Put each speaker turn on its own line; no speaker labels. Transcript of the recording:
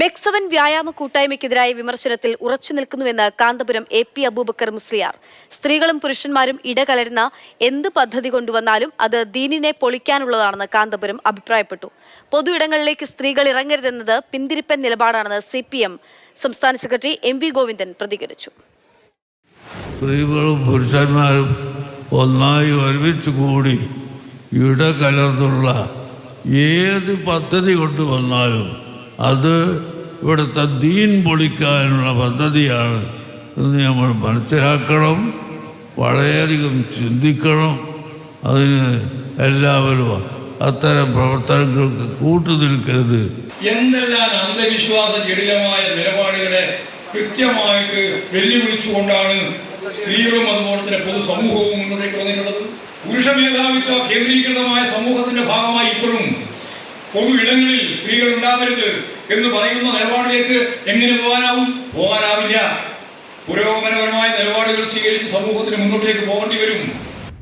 മെക്സവൻ വ്യായാമ കൂട്ടായ്മയ്ക്കെതിരായ വിമർശനത്തിൽ ഉറച്ചു നിൽക്കുന്നുവെന്ന് കാന്തപുരം AP അബൂബക്കർ മുസ്ലിയാർ. സ്ത്രീകളും പുരുഷന്മാരും ഇടകലരുന്ന എന്ത് പദ്ധതി കൊണ്ടുവന്നാലും അത് ദീനിനെ പൊളിക്കാനുള്ളതാണെന്ന് കാന്തപുരം അഭിപ്രായപ്പെട്ടു. പൊതു ഇടങ്ങളിലേക്ക് സ്ത്രീകൾ ഇറങ്ങരുതെന്നത് പിന്തിരിപ്പൻ നിലപാടാണെന്ന് CPM സംസ്ഥാന സെക്രട്ടറി MV ഗോവിന്ദൻ പ്രതികരിച്ചു.
സ്ത്രീകളും പുരുഷന്മാരും ഒന്നായി ഒരുമിച്ച് കൂടി ഇടകലർന്നുള്ള ഏത് പദ്ധതി കൊണ്ടുവന്നാലും അത് ഇവിടുത്തെ ദീൻ പൊളിക്കാനുള്ള പദ്ധതിയാണ് എന്ന് നമ്മൾ മനസ്സിലാക്കണം, വളരെയധികം ചിന്തിക്കണം. അതിന് എല്ലാവരും അത്തരം പ്രവർത്തനങ്ങൾക്ക് കൂട്ടുനിൽക്കരുത്.
എന്തെല്ലാം അന്ധവിശ്വാസ ജടിലമായ നിലപാടുകളെ കൃത്യമായിട്ട് വെല്ലുവിളിച്ചുകൊണ്ടാണ് സ്ത്രീകളും അതുപോലെ തന്നെ പൊതുസമൂഹവും മുന്നോട്ടേക്ക് വന്നിട്ടുള്ളത്. പുരുഷ മേധാവിത്വ കേന്ദ്രീകൃതമായ സമൂഹത്തിന്റെ ഭാഗമായി ഇപ്പോഴും പൊതു ഇടങ്ങളിൽ സ്ത്രീകൾ ഉണ്ടാകരുത് എന്ന് പറയുന്ന നിലപാടിലേക്ക് എങ്ങനെ പോകാനാവില്ല. പുരോഗമനപരമായ നിലപാടുകൾ സ്വീകരിച്ച് സമൂഹത്തിന് മുന്നോട്ടേക്ക് പോകേണ്ടി വരും.